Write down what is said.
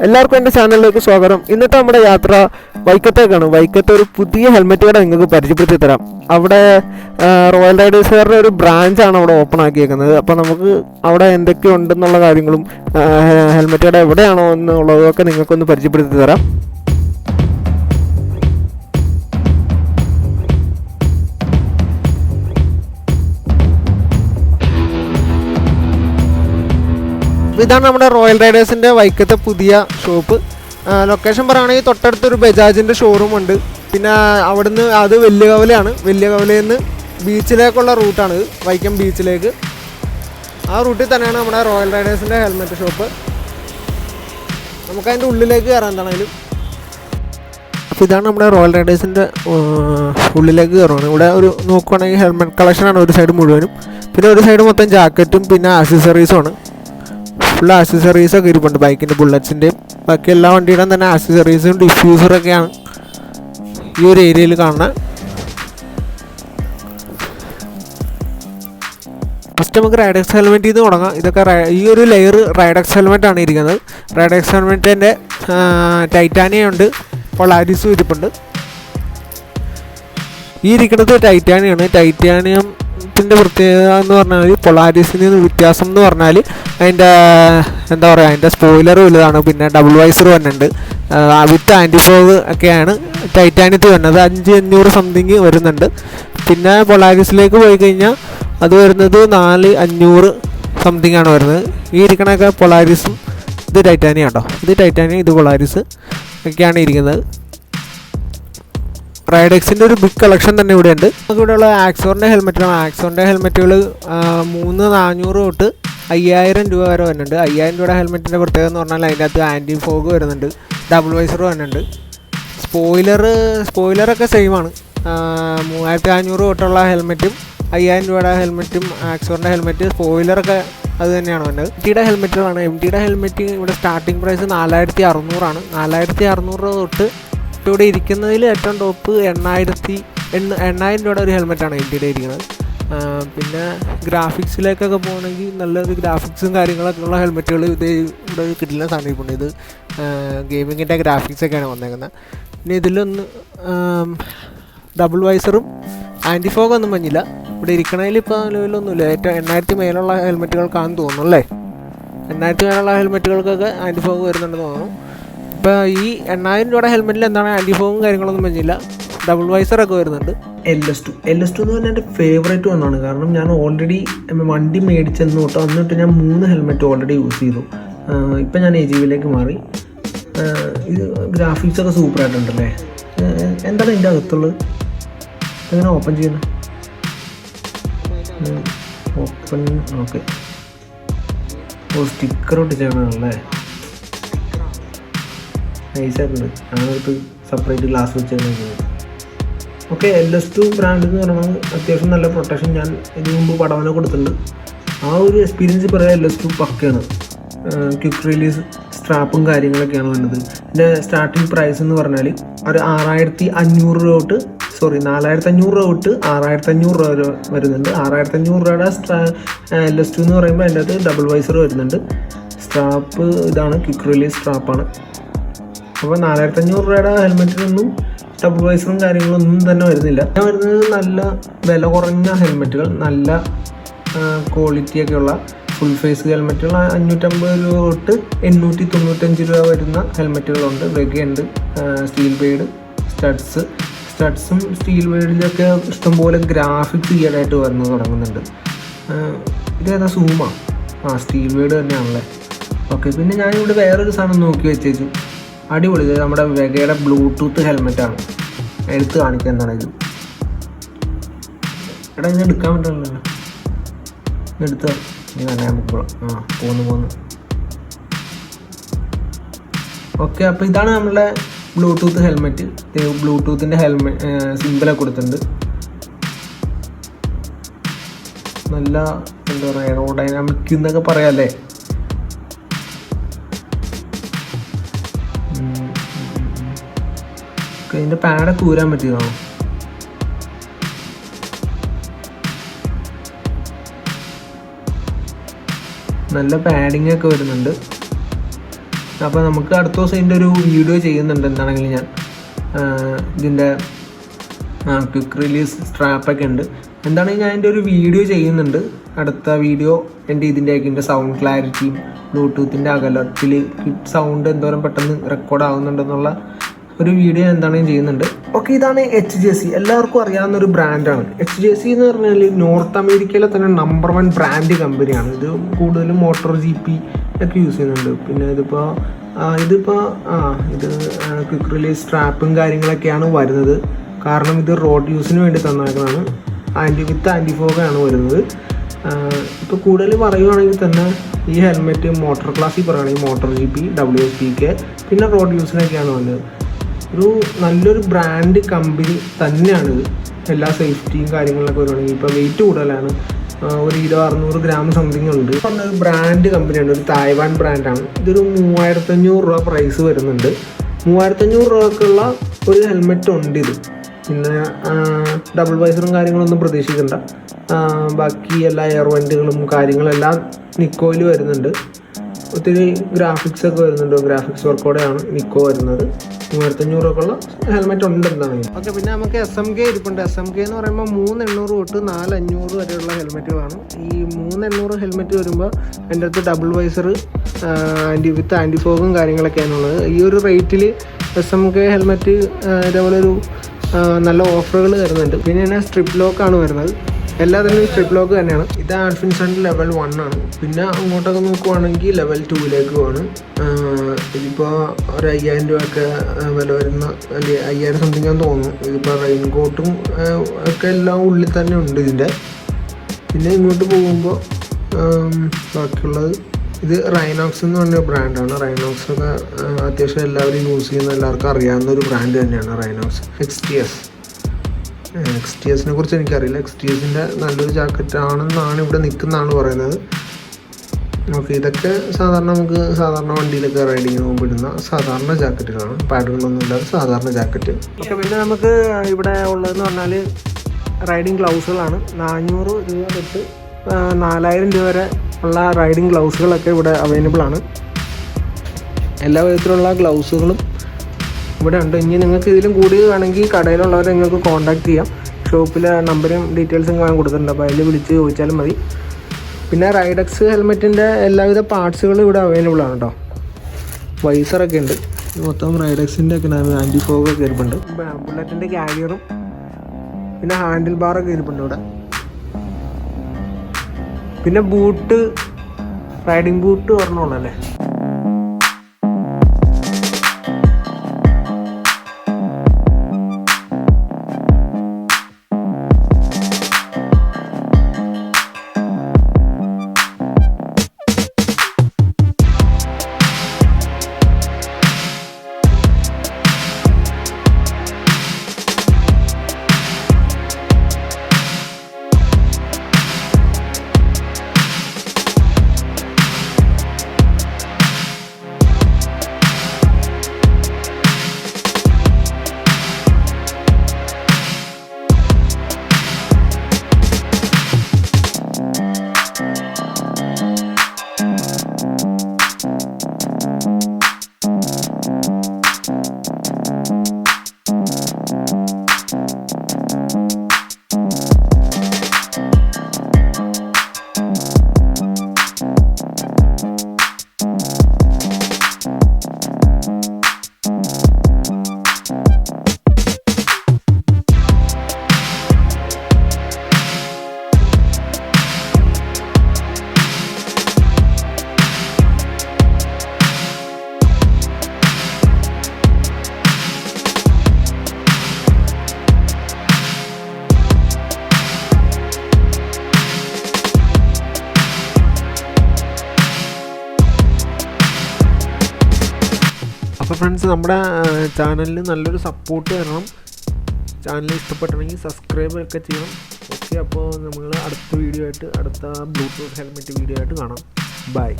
എല്ലാവർക്കും എൻ്റെ ചാനലിലേക്ക് സ്വാഗതം. ഇന്നത്തെ നമ്മുടെ യാത്ര വൈക്കത്തേക്കാണ്. വൈക്കത്തെ ഒരു പുതിയ ഹെൽമെറ്റ് കട നിങ്ങൾക്ക് പരിചയപ്പെടുത്തി തരാം. അവിടെ റോയൽ റൈഡേഴ്സുകാരുടെ ഒരു ബ്രാഞ്ചാണ് അവിടെ ഓപ്പൺ ആക്കിയേക്കുന്നത്. അപ്പോൾ നമുക്ക് അവിടെ എന്തൊക്കെ ഉണ്ടെന്നുള്ള കാര്യങ്ങളും ഹെൽമെറ്റ് കട എവിടെയാണോ എന്നുള്ളതൊക്കെ നിങ്ങൾക്കൊന്ന് പരിചയപ്പെടുത്തി തരാം. ഇതാണ് നമ്മുടെ റോയൽ റൈഡേഴ്സിൻ്റെ വൈക്കത്തെ പുതിയ ഷോപ്പ്. ലൊക്കേഷൻ പറയുകയാണെങ്കിൽ തൊട്ടടുത്തൊരു ബജാജിൻ്റെ ഷോറൂം ഉണ്ട്. പിന്നെ അവിടുന്ന് അത് വലിയ കവലയാണ്. വലിയ കവലയിൽ നിന്ന് ബീച്ചിലേക്കുള്ള റൂട്ടാണ് വൈക്കം ബീച്ചിലേക്ക്. ആ റൂട്ടിൽ തന്നെയാണ് നമ്മുടെ റോയൽ റൈഡേഴ്സിൻ്റെ ഹെൽമെറ്റ് ഷോപ്പ്. നമുക്കതിൻ്റെ ഉള്ളിലേക്ക് കയറാൻ എന്താണെങ്കിലും. അപ്പോൾ ഇതാണ് നമ്മുടെ റോയൽ റൈഡേഴ്സിൻ്റെ ഉള്ളിലേക്ക് കയറുകയാണ്. ഇവിടെ ഒരു നോക്കുകയാണെങ്കിൽ ഹെൽമെറ്റ് കളക്ഷനാണ് ഒരു സൈഡ് മുഴുവനും. പിന്നെ ഒരു സൈഡ് മൊത്തം ജാക്കറ്റും പിന്നെ ആക്സസറീസുമാണ്. ഫുൾ ആക്സസറീസൊക്കെ ഇരിപ്പുണ്ട്. ബൈക്കിൻ്റെ ബുള്ളറ്റ്സിൻ്റെയും ബാക്കി എല്ലാ വണ്ടിയുടെയും തന്നെ ആക്സസറീസും ഡിഫ്യൂസറൊക്കെയാണ് ഈ ഒരു ഏരിയയിൽ കാണുന്നത്. ഫസ്റ്റ് നമുക്ക് റൈഡെക്സ് ഹെൽമെറ്റിൽ നിന്ന് തുടങ്ങാം. ഇതൊക്കെ ഈ ഒരു ലെയർ റൈഡെക്സ് ഹെൽമെറ്റാണ് ഇരിക്കുന്നത്. റൈഡെക്സ് ഹെൽമെറ്റിൻ്റെ ടൈറ്റാനിയം ഉണ്ട്, പൊളാരിസും ഇരിപ്പുണ്ട്. ഈ ഇരിക്കുന്നത് ടൈറ്റാനിയമാണ്. ടൈറ്റാനിയത്തിൻ്റെ പ്രത്യേകത എന്ന് പറഞ്ഞാൽ പൊളാരിസിൽ നിന്ന് വ്യത്യാസം എന്ന് പറഞ്ഞാൽ അതിൻ്റെ എന്താ പറയുക, അതിൻ്റെ സ്പോയിലർ വലുതാണ്. പിന്നെ ഡബിൾ വൈസർ വരുന്നുണ്ട്. വിത്ത് ആൻറ്റിഫോഗ് ഒക്കെയാണ് ടൈറ്റാനിയത്തിൽ വരുന്നത്. 5,500 സംതിങ് വരുന്നുണ്ട്. പിന്നെ പൊളാരിസിലേക്ക് പോയി കഴിഞ്ഞാൽ അത് വരുന്നത് 4,500 സംതിങ് ആണ് വരുന്നത്. ഈ ഇരിക്കണൊക്കെ പൊളാരിസും ഇത് ടൈറ്റാനിയം കേട്ടോ. ഇത് ടൈറ്റാനിയം, ഇത് പൊളാരിസ് ഒക്കെയാണ് ഇരിക്കുന്നത്. റൈഡെക്സിൻ്റെ ഒരു ബിഗ് കളക്ഷൻ തന്നെ ഇവിടെ ഉണ്ട്. നമുക്ക് ഇവിടെയുള്ള ആക്സോറിൻ്റെ ഹെൽമെറ്റാണ്. ആക്സോറിൻ്റെ ഹെൽമെറ്റുകൾ 3,400 തൊട്ട് 5,000 രൂപ വരെ വരുന്നുണ്ട്. 5,000 രൂപയുടെ ഹെൽമെറ്റിൻ്റെ പ്രത്യേകത എന്ന് പറഞ്ഞാൽ അതിൻ്റെ അകത്ത് ആൻറ്റി ഫോഗ് വരുന്നുണ്ട്, ഡബിൾ വൈസർ വരുന്നുണ്ട്. സ്പോയിലറൊക്കെ സെയിമാണ്. 3,500 തൊട്ടുള്ള ഹെൽമെറ്റും 5,000 രൂപയുടെ ഹെൽമെറ്റും ആക്സോറിൻ്റെ ഹെൽമെറ്റ് സ്പോയിലറൊക്കെ അത് തന്നെയാണ് വരുന്നത്. MTയുടെ ഹെൽമെറ്റുകളാണ്. MTയുടെ ഹെൽമെറ്റ് ഇവിടെ സ്റ്റാർട്ടിംഗ് പ്രൈസ് 4,600 ആണ്. 4,600 തൊട്ട് ഇവിടെ ഇരിക്കുന്നതിൽ ഏറ്റവും ടോപ്പ് 8,000 രൂപയുടെ ഒരു ഹെൽമെറ്റാണ് MTയുടെ ഇരിക്കുന്നത്. പിന്നെ ഗ്രാഫിക്സിലേക്കൊക്കെ പോകണമെങ്കിൽ നല്ലൊരു ഗ്രാഫിക്സും കാര്യങ്ങളൊക്കെ ഉള്ള ഹെൽമെറ്റുകൾ ഇത് ഇവിടെ കിട്ടില്ല സാധനം. ഇത് ഗെയിമിങ്ങിൻ്റെ ഗ്രാഫിക്സൊക്കെയാണ് വന്നേക്കുന്നത്. പിന്നെ ഇതിലൊന്ന് ഡബിൾ വൈസറും ആൻറ്റിഫോഗൊന്നും മഞ്ഞില്ല. ഇവിടെ ഇരിക്കണതിൽ ഇപ്പോൾ നിലവിലൊന്നുമില്ല. ഏറ്റവും 8,000 മേലുള്ള ഹെൽമെറ്റുകൾക്കാണെന്ന് തോന്നുന്നു അല്ലേ. 8,000 മേലുള്ള ഹെൽമെറ്റുകൾക്കൊക്കെ ആൻറ്റിഫോഗ് വരുന്നുണ്ടെന്ന് തോന്നുന്നു. ഇപ്പോൾ ഈ 8,000 രൂപയുടെ ഹെൽമെറ്റിൽ എന്താണ് ആൻറ്റിഫോഗും കാര്യങ്ങളൊന്നും മഞ്ഞില്ല. ഡബിൾ വൈസറൊക്കെ വരുന്നുണ്ട്. LS2 എന്ന് പറഞ്ഞാൽ എൻ്റെ ഫേവറേറ്റ് ഒന്നാണ്. കാരണം ഞാൻ ഓൾറെഡി വണ്ടി മേടിച്ചെന്ന് തൊട്ട് എന്നിട്ട് ഞാൻ 3 ഹെൽമെറ്റ് ഓൾറെഡി യൂസ് ചെയ്തു. ഇപ്പം ഞാൻ AGVയിലേക്ക് മാറി. ഇത് ഗ്രാഫിക്സൊക്കെ സൂപ്പറായിട്ടുണ്ടല്ലേ. എന്താണ് ഇതിൻ്റെ അകത്തുള്ളത്? എങ്ങനെ ഓപ്പൺ ചെയ്യണം? ഓപ്പൺ. ഓക്കെ. സ്റ്റിക്കർ ഒട്ടിച്ചേക്കണല്ലേ. നൈസായിട്ടുണ്ട്. അതിനകത്ത് സെപ്പറേറ്റ് ഗ്ലാസ് വെച്ചേക്കുന്നത്. ഓക്കെ. LS2 ബ്രാൻഡ് എന്ന് പറയുന്നത് അത്യാവശ്യം നല്ല പ്രൊട്ടക്ഷൻ. ഞാൻ ഇതിനു മുമ്പ് പടവനെ കൊടുത്തിട്ടുണ്ട്. ആ ഒരു എക്സ്പീരിയൻസ് പറയാൻ LS2 പക്കയാണ്. ക്വിക്ക് റിലീസ് സ്ട്രാപ്പും കാര്യങ്ങളൊക്കെയാണ് വരുന്നത്. ഇതിൻ്റെ സ്റ്റാർട്ടിങ് പ്രൈസ് എന്ന് പറഞ്ഞാൽ ഒരു 4,500 രൂപ തൊട്ട് 6,500 രൂപ വരുന്നുണ്ട്. 6,500 രൂപയുടെ LS2 എന്ന് പറയുമ്പോൾ അതിൻ്റെ അകത്ത് ഡബിൾ വൈസർ വരുന്നുണ്ട്. സ്ട്രാപ്പ് ഇതാണ്, ക്വിക്ക് റിലീസ് സ്ട്രാപ്പാണ്. അപ്പോൾ 4,500 രൂപയുടെ ഹെൽമെറ്റിനൊന്നും ഡബിൾ വൈസറും കാര്യങ്ങളൊന്നും തന്നെ വരുന്നില്ല. വരുന്നത് നല്ല വില കുറഞ്ഞ ഹെൽമെറ്റുകൾ, നല്ല ക്വാളിറ്റിയൊക്കെയുള്ള ഫുൾ ഫേസ് ഹെൽമെറ്റുകൾ 550 രൂപ തൊട്ട് 895 രൂപ വരുന്ന ഹെൽമെറ്റുകളുണ്ട്. വെഗയുണ്ട്, സ്റ്റീൽ ബേഡ്, സ്റ്റഡ്സും സ്റ്റീൽ ബേഡിലൊക്കെ ഇഷ്ടംപോലെ ഗ്രാഫിക്സ് ഈയിടെയായിട്ട് വന്ന് തുടങ്ങുന്നുണ്ട്. ഇതേതാ സൂമാ? സ്റ്റീൽ ബേഡ് തന്നെയാണല്ലേ. ഓക്കെ. പിന്നെ ഞാനിവിടെ വേറൊരു സാധനം നോക്കി വെച്ചേച്ചു. അടിപൊളി. നമ്മുടെ വെഗയുടെ ബ്ലൂടൂത്ത് ഹെൽമെറ്റാണ്. എടുത്ത് കാണിക്കാൻ എന്താണ് ഇത്. എടാ ഇങ്ങനെ എടുക്കാൻ പറ്റില്ലല്ലോ. എടുത്ത് ഇനി തന്നെ നമുക്ക് പോന്നു. ഓക്കെ. അപ്പോൾ ഇതാണ് നമ്മളുടെ ബ്ലൂടൂത്ത് ഹെൽമെറ്റ്. ബ്ലൂടൂത്തിൻ്റെ സിമ്പിളൊക്കെ കൊടുത്തിട്ടുണ്ട്. നല്ല എന്താ പറയുക, എയറോഡൈനാമിക് എന്നൊക്കെ പറയാമല്ലേ. ഇതിൻ്റെ പാഡൊക്കെ ഊരാൻ പറ്റിയതാണോ? നല്ല പാഡിങ് ഒക്കെ വരുന്നുണ്ട്. അപ്പോൾ നമുക്ക് അടുത്ത ദിവസം ഇതിൻ്റെ ഒരു വീഡിയോ ചെയ്യുന്നുണ്ട്. എന്താണെങ്കിലും ഞാൻ ഇതിൻ്റെ ക്വിക്ക് റിലീസ് സ്ട്രാപ്പൊക്കെ ഉണ്ട്. എന്താണെങ്കിൽ ഞാൻ അതിൻ്റെ ഒരു വീഡിയോ ചെയ്യുന്നുണ്ട്. അടുത്ത വീഡിയോ ഇതിൻ്റെ സൗണ്ട് ക്ലാരിറ്റിയും ബ്ലൂടൂത്തിൻ്റെ അകലത്തിൽ സൗണ്ട് എന്തോരം പെട്ടെന്ന് റെക്കോർഡ് ആകുന്നുണ്ടെന്നുള്ള ഒരു വീഡിയോ എന്താണെങ്കിലും ചെയ്യുന്നുണ്ട്. ഓക്കെ, ഇതാണ് HJC. എല്ലാവർക്കും അറിയാവുന്ന ഒരു ബ്രാൻഡാണ്. HJC എന്ന് പറഞ്ഞാൽ നോർത്ത് അമേരിക്കയിലെ തന്നെ നമ്പർ 1 ബ്രാൻഡ് കമ്പനിയാണ്. ഇത് കൂടുതലും മോട്ടോർ GP ഒക്കെ യൂസ് ചെയ്യുന്നുണ്ട്. പിന്നെ ഇതിപ്പോൾ ഇത് ക്വിക്ക് റിലീസ് സ്ട്രാപ്പും കാര്യങ്ങളൊക്കെയാണ് വരുന്നത്. കാരണം ഇത് റോഡ് യൂസിന് വേണ്ടി തന്നേക്കുന്നതാണ്. വിത്ത് ആൻറ്റി ഫോഗാണ് വരുന്നത്. ഇപ്പോൾ കൂടുതൽ പറയുവാണെങ്കിൽ തന്നെ ഈ ഹെൽമെറ്റ് മോട്ടോർ ക്ലാസ്സിൽ പറയുകയാണെങ്കിൽ മോട്ടോർ GP, WSPK, പിന്നെ റോഡ് യൂസിനൊക്കെയാണ് വന്നത്. ഒരു നല്ലൊരു ബ്രാൻഡ് കമ്പനി തന്നെയാണിത്. എല്ലാ സേഫ്റ്റിയും കാര്യങ്ങളിലൊക്കെ വരുവാണെങ്കിൽ ഇപ്പോൾ വെയിറ്റ് കൂടുതലാണ്. ഒരു 600 ഗ്രാം സംതിങ് ഉണ്ട്. പറഞ്ഞൊരു ബ്രാൻഡ് കമ്പനിയാണ്. ഒരു തായ്വാൻ ബ്രാൻഡാണ്. ഇതൊരു 3500 രൂപ പ്രൈസ് വരുന്നുണ്ട്. 3500 രൂപക്കുള്ള ഒരു ഹെൽമെറ്റ് ഉണ്ട് ഇത്. പിന്നെ ഡബിൾ വൈസറും കാര്യങ്ങളൊന്നും പ്രതീക്ഷിക്കണ്ട. ബാക്കി എല്ലാ എയർ വെൻറ്റുകളും കാര്യങ്ങളെല്ലാം നിക്കോയിൽ വരുന്നുണ്ട്. ഒത്തിരി ഗ്രാഫിക്സ് ഒക്കെ വരുന്നുണ്ട്. ഗ്രാഫിക്സ് വർക്കോടെയാണ് നിക്കോ വരുന്നത്. 3500 രൂപക്കുള്ള ഹെൽമെറ്റ് ഉണ്ട് എന്താണെങ്കിൽ. ഓക്കെ, പിന്നെ നമുക്ക് SMK ഇരിപ്പുണ്ട്. SMK എന്ന് പറയുമ്പോൾ 3800 തൊട്ട് 4500 വരെയുള്ള ഹെൽമെറ്റുകളാണ്. ഈ 3800 ഹെൽമെറ്റ് വരുമ്പോൾ അതിൻ്റെ അടുത്ത് ഡബിൾ വൈസർ വിത്ത് ആൻറ്റി ഫോഗും കാര്യങ്ങളൊക്കെയാണുള്ളത്. ഈ ഒരു റേറ്റിൽ SMK ഹെൽമെറ്റ് ഇതേപോലെ ഒരു നല്ല ഓഫറുകൾ തരുന്നുണ്ട്. പിന്നെ സ്ട്രിപ്പ് ലോക്കാണ് വരുന്നത്. എല്ലാത്തിനും സ്ട്രിപ്പ് ലോക്ക് തന്നെയാണ്. ഇത് ആഡ്ഫിൻസണിൻ്റെ ലെവൽ 1 ആണ്. പിന്നെ അങ്ങോട്ടൊക്കെ നോക്കുവാണെങ്കിൽ ലെവൽ 2ലേക്ക് പോവാണ്. ഇതിപ്പോൾ ഒരു 5000 രൂപയൊക്കെ വില വരുന്ന, അല്ലെങ്കിൽ 5000 സംതിങ് ആണെന്ന് തോന്നുന്നു. ഇതിപ്പോൾ റെയിൻ കോട്ടും ഒക്കെ എല്ലാം ഉള്ളിൽ തന്നെ ഉണ്ട് ഇതിൻ്റെ. പിന്നെ ഇങ്ങോട്ട് പോകുമ്പോൾ ബാക്കിയുള്ളത് ഇത് റൈനോക്സ് എന്ന് പറഞ്ഞ ബ്രാൻഡാണ്. റൈനോക്സ് ഒക്കെ അത്യാവശ്യം എല്ലാവരും യൂസ് ചെയ്യുന്ന, എല്ലാവർക്കും അറിയാവുന്ന ഒരു ബ്രാൻഡ് തന്നെയാണ് റൈനോക്സ്. XTSനെ കുറിച്ച് എനിക്കറിയില്ല. XTSൻ്റെ നല്ലൊരു ജാക്കറ്റ് ആണെന്നാണ് ഇവിടെ നിൽക്കുന്നതാണ് പറയുന്നത്. ഓക്കെ, ഇതൊക്കെ സാധാരണ നമുക്ക് സാധാരണ വണ്ടിയിലൊക്കെ റൈഡിങ്ങിന് പോകുമ്പോൾ ഇടുന്ന സാധാരണ ജാക്കറ്റുകളാണ്. പാഡുകളൊന്നും ഇല്ലാതെ സാധാരണ ജാക്കറ്റ്. ഓക്കെ, പിന്നെ നമുക്ക് ഇവിടെ ഉള്ളതെന്ന് പറഞ്ഞാൽ റൈഡിങ് ഗ്ലൗസുകളാണ്. 400 രൂപ തൊട്ട് 4000 രൂപ വരെ ഉള്ള റൈഡിങ് ഗ്ലൗസുകളൊക്കെ ഇവിടെ അവൈലബിൾ ആണ്. എല്ലാ വിധത്തിലുള്ള ഗ്ലൗസുകളും ഇവിടെ ഉണ്ട്. ഇനി നിങ്ങൾക്ക് ഇതിലും കൂടുതൽ വേണമെങ്കിൽ കടയിലുള്ളവരെ നിങ്ങൾക്ക് കോൺടാക്ട് ചെയ്യാം. ഷോപ്പിലെ നമ്പറും ഡീറ്റെയിൽസും ഞാൻ കൊടുത്തിട്ടുണ്ട്. അപ്പോൾ അതിൽ വിളിച്ച് ചോദിച്ചാലും മതി. പിന്നെ റൈഡക്സ് ഹെൽമെറ്റിൻ്റെ എല്ലാവിധ പാർട്സുകളും ഇവിടെ അവൈലബിൾ ആണ് കേട്ടോ. വൈസറൊക്കെ ഉണ്ട്. മൊത്തം റൈഡക്സിൻ്റെ ഒക്കെ ആൻറ്റി ഫോഗൊക്കെ ഇരിപ്പുണ്ട്. ബുള്ളറ്റിൻ്റെ ക്യാരിയറും പിന്നെ ഹാൻഡിൽ ബാറൊക്കെ ഇരിപ്പുണ്ട് ഇവിടെ. പിന്നെ ബൂട്ട്, റൈഡിങ് ബൂട്ട് പറഞ്ഞോളല്ലേ. അപ്പോൾ ഫ്രണ്ട്സ്, നമ്മുടെ ചാനലിന് നല്ലൊരു സപ്പോർട്ട് തരണം. ചാനൽ ഇഷ്ടപ്പെട്ടിട്ടുണ്ടെങ്കിൽ സബ്സ്ക്രൈബ് ഒക്കെ ചെയ്യണം. ഓക്കെ, അപ്പോൾ നമ്മൾ അടുത്ത വീഡിയോ ആയിട്ട്, അടുത്ത ബ്ലൂടൂത്ത് ഹെൽമെറ്റ് വീഡിയോ ആയിട്ട് കാണാം. ബൈ.